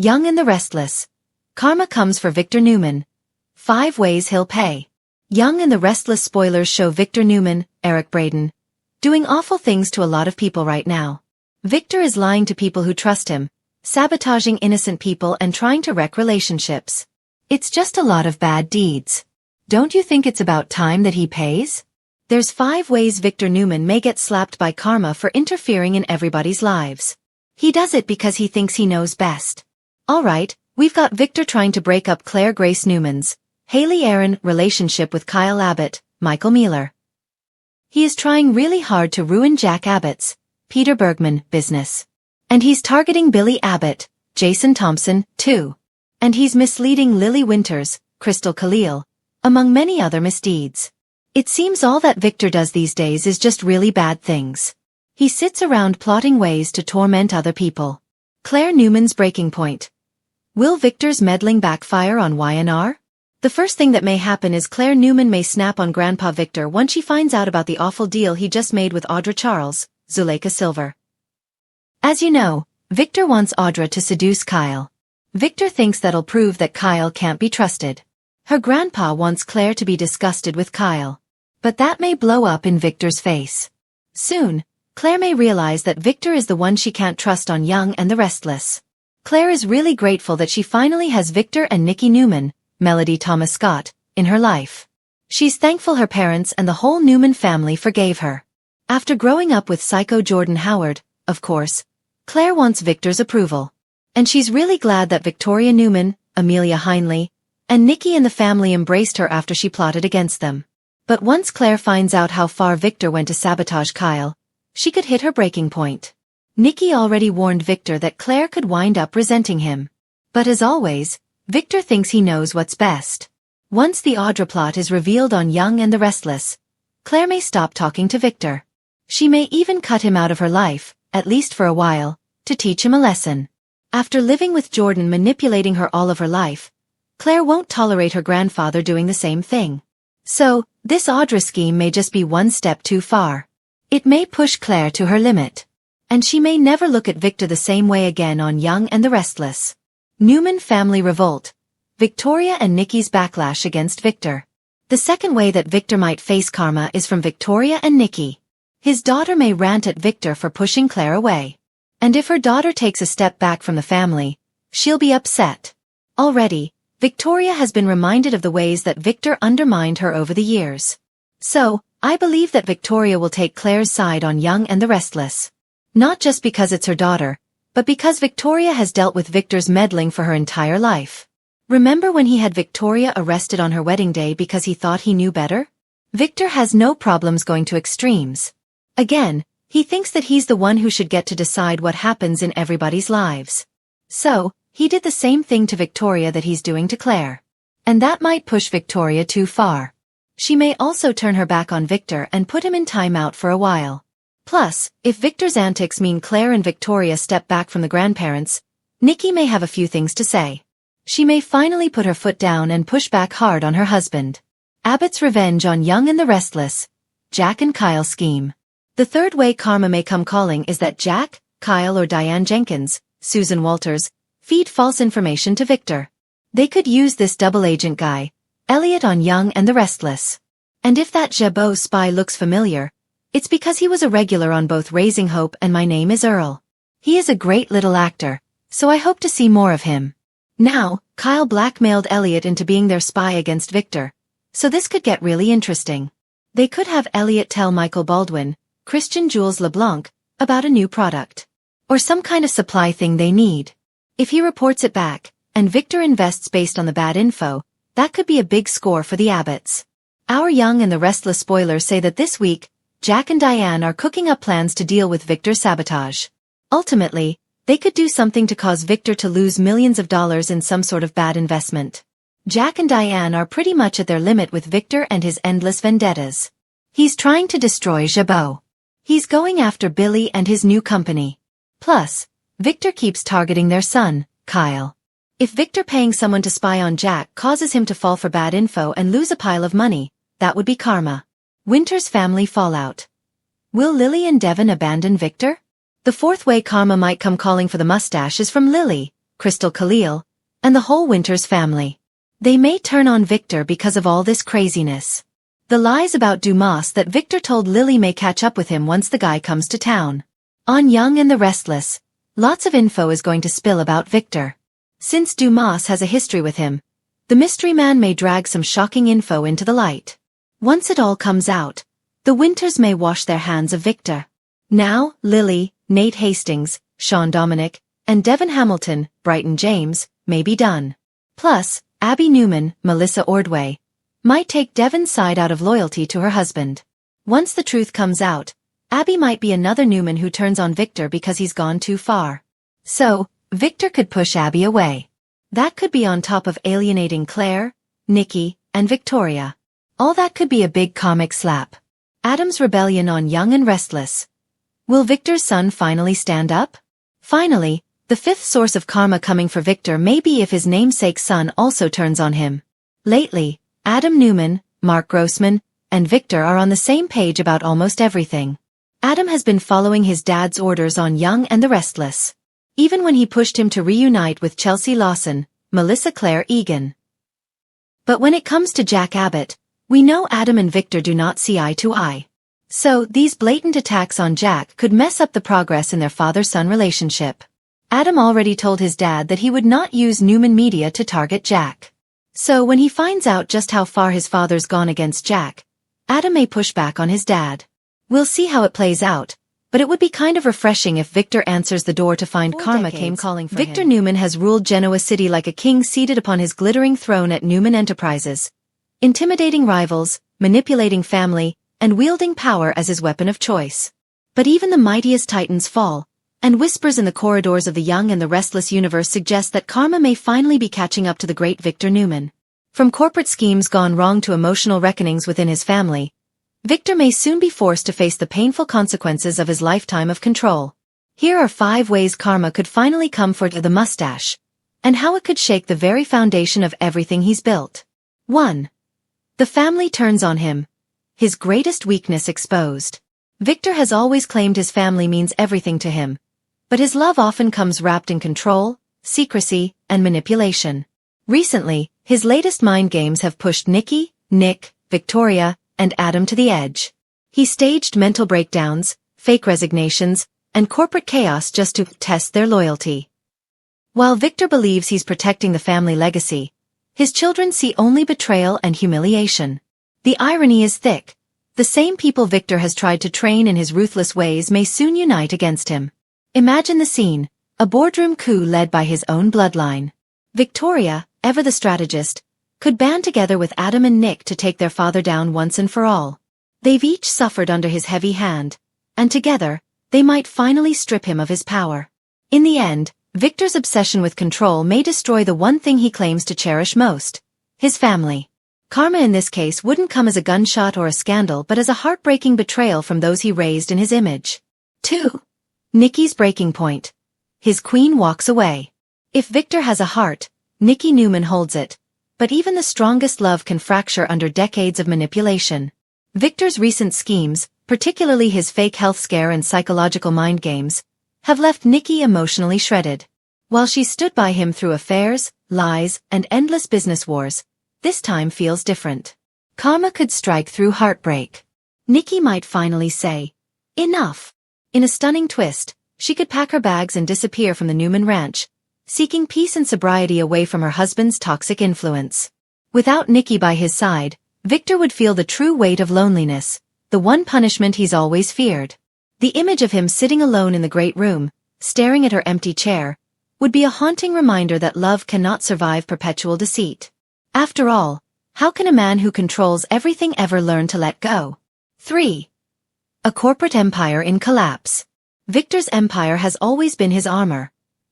Young and the Restless. Karma comes for Victor Newman. 5 ways he'll pay. Young and the Restless spoilers show Victor Newman, Eric Braeden, doing awful things to a lot of people right now. Victor is lying to people who trust him, sabotaging innocent people and trying to wreck relationships. It's just a lot of bad deeds. Don't you think it's about time that he pays? There's 5 ways Victor Newman may get slapped by karma for interfering in everybody's lives. He does it because he thinks he knows best. Alright, we've got Victor trying to break up Claire Grace Newman's, Haley Aaron relationship with Kyle Abbott, Michael Mealer. He is trying really hard to ruin Jack Abbott's, Peter Bergman, business. And he's targeting Billy Abbott, Jason Thompson, too. And he's misleading Lily Winters, Crystal Khalil, among many other misdeeds. It seems all that Victor does these days is just really bad things. He sits around plotting ways to torment other people. Claire Newman's breaking point. Will Victor's meddling backfire on YNR? The first thing that may happen is Claire Newman may snap on Grandpa Victor once she finds out about the awful deal he just made with Audra Charles, Zuleika Silver. As you know, Victor wants Audra to seduce Kyle. Victor thinks that'll prove that Kyle can't be trusted. Her grandpa wants Claire to be disgusted with Kyle. But that may blow up in Victor's face. Soon, Claire may realize that Victor is the one she can't trust on Young and the Restless. Claire is really grateful that she finally has Victor and Nikki Newman, Melody Thomas Scott, in her life. She's thankful her parents and the whole Newman family forgave her. After growing up with psycho Jordan Howard, of course, Claire wants Victor's approval. And she's really glad that Victoria Newman, Amelia Heinley, and Nikki and the family embraced her after she plotted against them. But once Claire finds out how far Victor went to sabotage Kyle, she could hit her breaking point. Nikki already warned Victor that Claire could wind up resenting him. But as always, Victor thinks he knows what's best. Once the Audra plot is revealed on Young and the Restless, Claire may stop talking to Victor. She may even cut him out of her life, at least for a while, to teach him a lesson. After living with Jordan manipulating her all of her life, Claire won't tolerate her grandfather doing the same thing. So, this Audra scheme may just be one step too far. It may push Claire to her limit. And she may never look at Victor the same way again on Young and the Restless. Newman family revolt. Victoria and Nikki's backlash against Victor. The second way that Victor might face karma is from Victoria and Nikki. His daughter may rant at Victor for pushing Claire away. And if her daughter takes a step back from the family, she'll be upset. Already, Victoria has been reminded of the ways that Victor undermined her over the years. So, I believe that Victoria will take Claire's side on Young and the Restless. Not just because it's her daughter, but because Victoria has dealt with Victor's meddling for her entire life. Remember when he had Victoria arrested on her wedding day because he thought he knew better? Victor has no problems going to extremes. Again, he thinks that he's the one who should get to decide what happens in everybody's lives. So, he did the same thing to Victoria that he's doing to Claire. And that might push Victoria too far. She may also turn her back on Victor and put him in timeout for a while. Plus, if Victor's antics mean Claire and Victoria step back from the grandparents, Nikki may have a few things to say. She may finally put her foot down and push back hard on her husband. Abbott's revenge on Young and the Restless. Jack and Kyle scheme. The third way karma may come calling is that Jack, Kyle or Diane Jenkins, Susan Walters, feed false information to Victor. They could use this double agent guy, Elliot on Young and the Restless. And if that Jabot spy looks familiar, it's because he was a regular on both Raising Hope and My Name is Earl. He is a great little actor, so I hope to see more of him. Now, Kyle blackmailed Elliot into being their spy against Victor, so this could get really interesting. They could have Elliot tell Michael Baldwin, Christian Jules LeBlanc, about a new product. Or some kind of supply thing they need. If he reports it back, and Victor invests based on the bad info, that could be a big score for the Abbotts. Our Young and the Restless spoilers say that this week, Jack and Diane are cooking up plans to deal with Victor's sabotage. Ultimately, they could do something to cause Victor to lose millions of dollars in some sort of bad investment. Jack and Diane are pretty much at their limit with Victor and his endless vendettas. He's trying to destroy Jabot. He's going after Billy and his new company. Plus, Victor keeps targeting their son, Kyle. If Victor paying someone to spy on Jack causes him to fall for bad info and lose a pile of money, that would be karma. Winter's family fallout. Will Lily and Devon abandon Victor? The fourth way karma might come calling for the mustache is from Lily, Crystal Khalil, and the whole Winters family. They may turn on Victor because of all this craziness. The lies about Dumas that Victor told Lily may catch up with him once the guy comes to town. On Young and the Restless, lots of info is going to spill about Victor. Since Dumas has a history with him, the mystery man may drag some shocking info into the light. Once it all comes out, the Winters may wash their hands of Victor. Now, Lily, Nate Hastings, Sean Dominic, and Devon Hamilton, Brighton James, may be done. Plus, Abby Newman, Melissa Ordway, might take Devon's side out of loyalty to her husband. Once the truth comes out, Abby might be another Newman who turns on Victor because he's gone too far. So, Victor could push Abby away. That could be on top of alienating Claire, Nikki, and Victoria. All that could be a big comic slap. Adam's rebellion on Young and Restless. Will Victor's son finally stand up? Finally, the fifth source of karma coming for Victor may be if his namesake's son also turns on him. Lately, Adam Newman, Mark Grossman, and Victor are on the same page about almost everything. Adam has been following his dad's orders on Young and the Restless. Even when he pushed him to reunite with Chelsea Lawson, Melissa Claire Egan. But when it comes to Jack Abbott, we know Adam and Victor do not see eye to eye. So, these blatant attacks on Jack could mess up the progress in their father-son relationship. Adam already told his dad that he would not use Newman Media to target Jack. So when he finds out just how far his father's gone against Jack, Adam may push back on his dad. We'll see how it plays out, but it would be kind of refreshing if Victor answers the door to find karma came calling for Victor him. Newman has ruled Genoa City like a king seated upon his glittering throne at Newman Enterprises, intimidating rivals, manipulating family, and wielding power as his weapon of choice. But even the mightiest titans fall, and whispers in the corridors of the Young and the Restless universe suggest that karma may finally be catching up to the great Victor Newman. From corporate schemes gone wrong to emotional reckonings within his family, Victor may soon be forced to face the painful consequences of his lifetime of control. Here are 5 ways karma could finally come for the mustache, and how it could shake the very foundation of everything he's built. 1. The family turns on him. His greatest weakness exposed. Victor has always claimed his family means everything to him, but his love often comes wrapped in control, secrecy, and manipulation. Recently, his latest mind games have pushed Nikki, Nick, Victoria, and Adam to the edge. He staged mental breakdowns, fake resignations, and corporate chaos just to test their loyalty. While Victor believes he's protecting the family legacy, his children see only betrayal and humiliation. The irony is thick. The same people Victor has tried to train in his ruthless ways may soon unite against him. Imagine the scene, a boardroom coup led by his own bloodline. Victoria, ever the strategist, could band together with Adam and Nick to take their father down once and for all. They've each suffered under his heavy hand, and together, they might finally strip him of his power. In the end, Victor's obsession with control may destroy the one thing he claims to cherish most, his family. Karma in this case wouldn't come as a gunshot or a scandal but as a heartbreaking betrayal from those he raised in his image. 2. Nikki's breaking point. His queen walks away. If Victor has a heart, Nikki Newman holds it, but even the strongest love can fracture under decades of manipulation. Victor's recent schemes, particularly his fake health scare and psychological mind games, have left Nikki emotionally shredded. While she stood by him through affairs, lies, and endless business wars, this time feels different. Karma could strike through heartbreak. Nikki might finally say, "Enough." In a stunning twist, she could pack her bags and disappear from the Newman ranch, seeking peace and sobriety away from her husband's toxic influence. Without Nikki by his side, Victor would feel the true weight of loneliness, the one punishment he's always feared. The image of him sitting alone in the great room, staring at her empty chair, would be a haunting reminder that love cannot survive perpetual deceit. After all, how can a man who controls everything ever learn to let go? 3. A corporate empire in collapse. Victor's empire has always been his armor.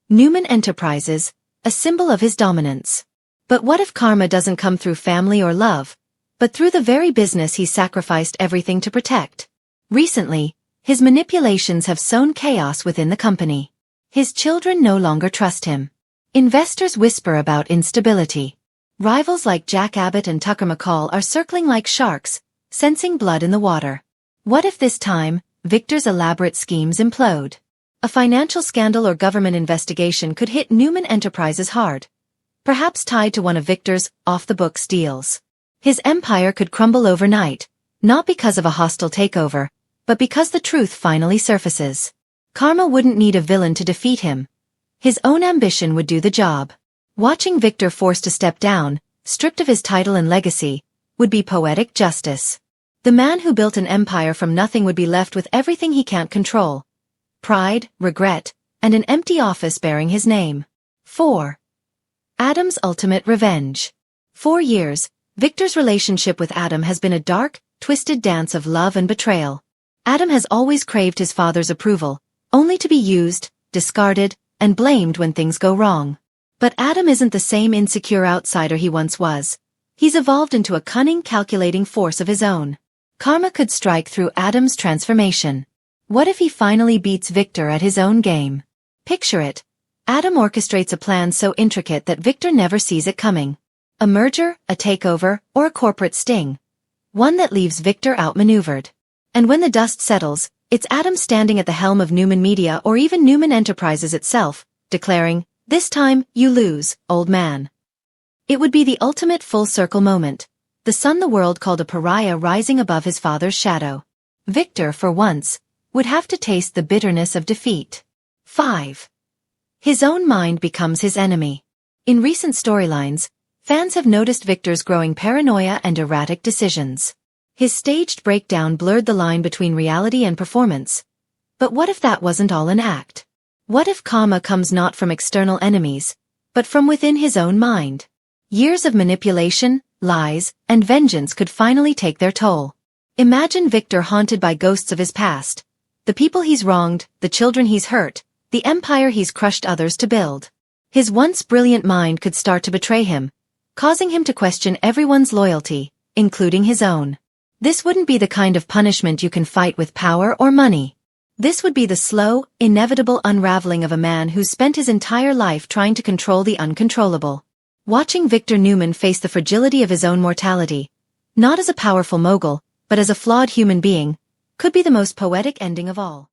Newman Enterprises, a symbol of his dominance. But what if karma doesn't come through family or love, but through the very business he sacrificed everything to protect? Recently, his manipulations have sown chaos within the company. His children no longer trust him. Investors whisper about instability. Rivals like Jack Abbott and Tucker McCall are circling like sharks, sensing blood in the water. What if this time, Victor's elaborate schemes implode? A financial scandal or government investigation could hit Newman Enterprises hard, perhaps tied to one of Victor's off-the-books deals. His empire could crumble overnight, not because of a hostile takeover, but because the truth finally surfaces. Karma wouldn't need a villain to defeat him. His own ambition would do the job. Watching Victor forced to step down, stripped of his title and legacy, would be poetic justice. The man who built an empire from nothing would be left with everything he can't control: pride, regret, and an empty office bearing his name. 4. Adam's ultimate revenge. For years, Victor's relationship with Adam has been a dark, twisted dance of love and betrayal. Adam has always craved his father's approval, only to be used, discarded, and blamed when things go wrong. But Adam isn't the same insecure outsider he once was. He's evolved into a cunning, calculating force of his own. Karma could strike through Adam's transformation. What if he finally beats Victor at his own game? Picture it. Adam orchestrates a plan so intricate that Victor never sees it coming. A merger, a takeover, or a corporate sting. One that leaves Victor outmaneuvered. And when the dust settles, it's Adam standing at the helm of Newman Media or even Newman Enterprises itself, declaring, "This time, you lose, old man." It would be the ultimate full-circle moment. The son the world called a pariah rising above his father's shadow. Victor, for once, would have to taste the bitterness of defeat. 5. His own mind becomes his enemy. In recent storylines, fans have noticed Victor's growing paranoia and erratic decisions. His staged breakdown blurred the line between reality and performance. But what if that wasn't all an act? What if karma comes not from external enemies, but from within his own mind? Years of manipulation, lies, and vengeance could finally take their toll. Imagine Victor haunted by ghosts of his past. The people he's wronged, the children he's hurt, the empire he's crushed others to build. His once brilliant mind could start to betray him, causing him to question everyone's loyalty, including his own. This wouldn't be the kind of punishment you can fight with power or money. This would be the slow, inevitable unraveling of a man who's spent his entire life trying to control the uncontrollable. Watching Victor Newman face the fragility of his own mortality, not as a powerful mogul, but as a flawed human being, could be the most poetic ending of all.